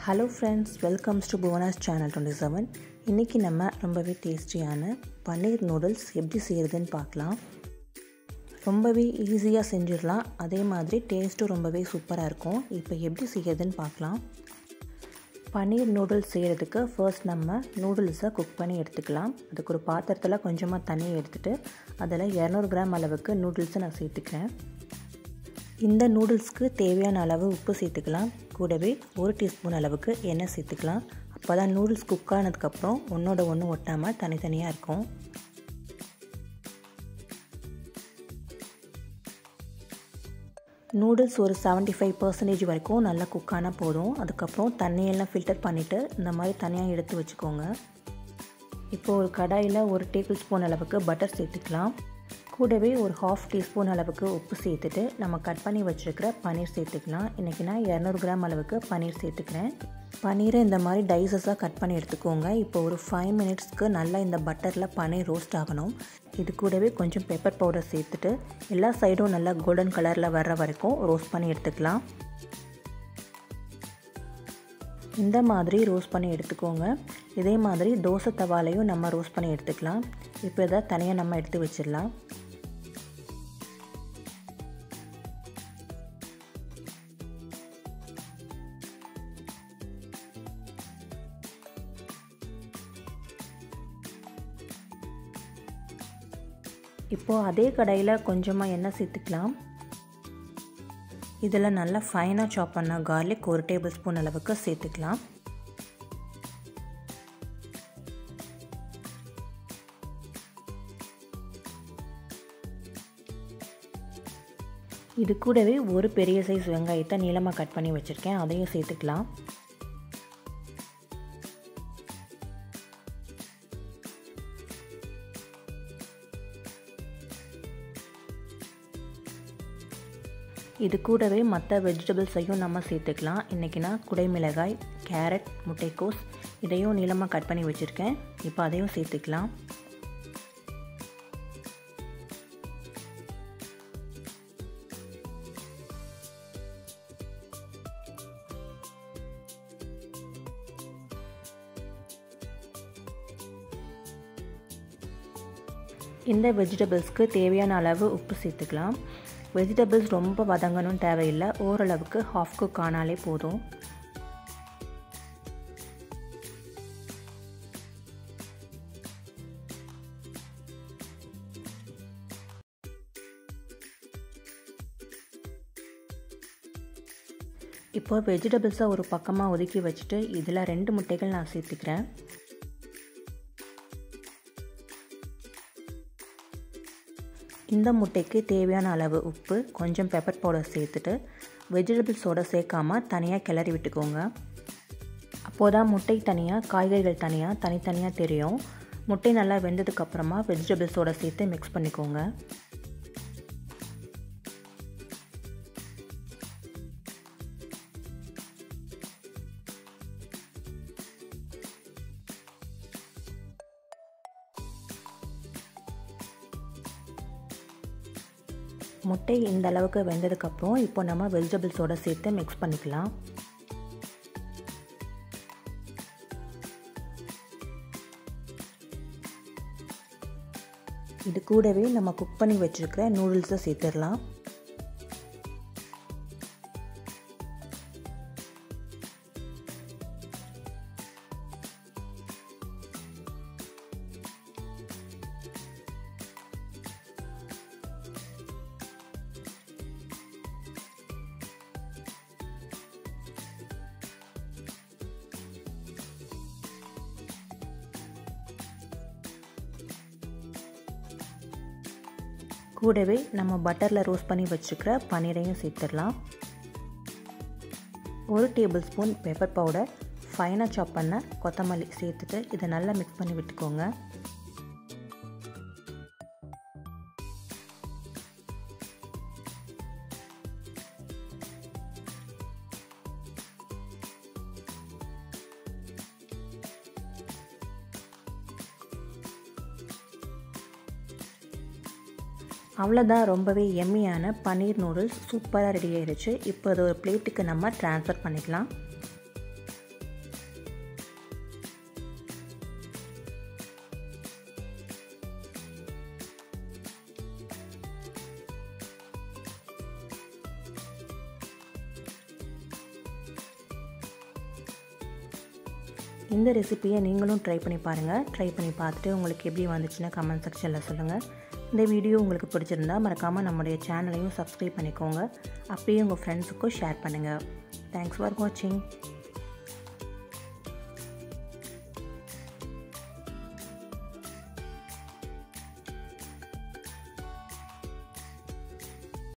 Hello friends, welcome to Bhuvana's channel 27. இன்னைக்கு நம்ம ரொம்பவே டேஸ்டியான பன்னீர் நூடுல்ஸ் எப்படி செய்யறதுன்னு பார்க்கலாம். ரொம்பவே ஈஸியா செஞ்சிரலாம். அதே மாதிரி டேஸ்டும் ரொம்பவே சூப்பரா இருக்கும். இப்போ எப்படி செய்யறதுன்னு பார்க்கலாம். பன்னீர் நூடுல்ஸ் செய்யறதுக்கு ஃபர்ஸ்ட் நம்ம நூடுல்ஸை குக் பண்ணி எடுத்துக்கலாம். அதுக்கு ஒரு பாத்திரத்துல கொஞ்சமா தண்ணி எடுத்துட்டு அதில் 200 கிராம் அளவுக்கு நூடுல்ஸை நான் சேர்த்துக்கிறேன். இந்த நூடுல்ஸ்க்கு தேவையான அளவு உப்பு சேர்த்துக்கலாம். கூடவே 1 டீஸ்பூன் அளவுக்கு எண்ணெய் சேர்த்துக்கலாம். அப்போதான் நூடுல்ஸ் குக் ஆனதுக்கப்புறம் ஒன்றோட ஒன்று ஒட்டாமல் தனித்தனியாக இருக்கும். நூடுல்ஸ் ஒரு 75% வரைக்கும் நல்லா குக் ஆனால் போதும். அதுக்கப்புறம் தண்ணியெல்லாம் ஃபில்டர் பண்ணிவிட்டு இந்த மாதிரி தனியாக எடுத்து வச்சுக்கோங்க. இப்போது ஒரு கடாயில் 1 டேபிள் ஸ்பூன் அளவுக்கு பட்டர் சேர்த்துக்கலாம். கூடவே ஒரு 1/2 டீஸ்பூன் அளவுக்கு உப்பு சேர்த்துட்டு நம்ம கட் பண்ணி வச்சுருக்கிற பன்னீர் சேர்த்துக்கலாம். இன்றைக்கி நான் 200 கிராம் அளவுக்கு பன்னீர் சேர்த்துக்கிறேன். பன்னீரை இந்த மாதிரி டைசஸாக கட் பண்ணி எடுத்துக்கோங்க. இப்போ ஒரு 5 மினிட்ஸ்க்கு நல்லா இந்த பட்டரில் பன்னீர் ரோஸ்ட் ஆகணும். இது கூடவே கொஞ்சம் பெப்பர் பவுடர் சேர்த்துட்டு எல்லா சைடும் நல்லா கோல்டன் கலரில் வர்ற வரைக்கும் ரோஸ்ட் பண்ணி எடுத்துக்கலாம். இந்த மாதிரி ரோஸ்ட் பண்ணி எடுத்துக்கோங்க. இதே மாதிரி தோசை தவாலையும் நம்ம ரோஸ்ட் பண்ணி எடுத்துக்கலாம். இப்போ இதை தனியாக நம்ம எடுத்து வச்சிடலாம். இப்போது அதே கடாயில் கொஞ்சமாக எண்ணெய் சேர்த்துக்கலாம். இதில் நல்லா ஃபைனாக சாப் பண்ண கார்லிக் 1 டேபிள் ஸ்பூன் அளவுக்கு சேர்த்துக்கலாம். இது கூடவே ஒரு பெரிய சைஸ் வெங்காயத்தை நீளமாக கட் பண்ணி வச்சுருக்கேன். அதையும் சேர்த்துக்கலாம். இது கூடவே மற்ற வெஜிடபிள்ஸையும் நம்ம சேர்த்துக்கலாம். இன்றைக்கி நான் குடைமிளகாய், கேரட், முட்டைக்கோஸ் இதையும் நீளமாக கட் பண்ணி வச்சுருக்கேன். இப்போ அதையும் சேர்த்துக்கலாம். இந்த வெஜிடபிள்ஸ்க்கு தேவையான அளவு உப்பு சேர்த்துக்கலாம். வெஜிடபிள்ஸ் ரொம்ப வதங்கணும் தேவையில்லை. ஓரளவுக்கு ஹாஃப் குக் ஆனாலே போதும். இப்போ வெஜிடபிள்ஸை ஒரு பக்கமாக ஒதுக்கி வச்சுட்டு இதில் 2 முட்டைகள் நான் சேர்த்துக்கிறேன். இந்த முட்டைக்கு தேவையான அளவு உப்பு, கொஞ்சம் பெப்பர் பவுடர் சேர்த்துட்டு வெஜிடபிள்ஸோடு சேர்க்காமல் தனியாக கிளறி விட்டுக்கோங்க. அப்போதான் முட்டை தனியாக, காய்கறிகள் தனியாக, தனித்தனியாக தெரியும். முட்டை நல்லா வெந்ததுக்கப்புறமா வெஜிடபிள்ஸோடு சேர்த்து மிக்ஸ் பண்ணிக்கோங்க. முட்டை இந்த அளவுக்கு வெந்ததுக்கப்புறம் இப்போ நம்ம வெஜிடபிள்ஸோடு சேர்த்து மிக்ஸ் பண்ணிக்கலாம். இது கூடவே நம்ம குக் பண்ணி வச்சுருக்கிற நூடுல்ஸை சேர்த்துடலாம். கூடவே நம்ம பட்டரில் ரோஸ்ட் பண்ணி வச்சுருக்கிற பன்னீரையும் சேர்த்துடலாம். 1 டேபிள் ஸ்பூன் பெப்பர் பவுடர், ஃபைனாக சாப் பண்ண கொத்தமல்லி சேர்த்துட்டு இதை நல்லா மிக்ஸ் பண்ணி விட்டுக்கோங்க. அவ்வளோதான், ரொம்பவே எம்மியான பன்னீர் நூடுல்ஸ் சூப்பராக ரெடி ஆயிடுச்சு. இப்போ அது ஒரு பிளேட்டுக்கு நம்ம ட்ரான்ஸ்ஃபர் பண்ணிக்கலாம். இந்த ரெசிபியை நீங்களும் ட்ரை பண்ணி பாருங்கள். ட்ரை பண்ணி பார்த்துட்டு உங்களுக்கு எப்படி வந்துச்சுன்னா கமெண்ட் செக்ஷனில் சொல்லுங்கள். இந்த வீடியோ உங்களுக்கு பிடிச்சிருந்தா மறக்காமல் நம்முடைய சேனலையும் சப்ஸ்கிரைப் பண்ணிக்கோங்க. அப்படியே உங்கள் ஃப்ரெண்ட்ஸுக்கும் ஷேர் பண்ணுங்கள். தேங்க்ஸ் ஃபார் வாட்சிங்.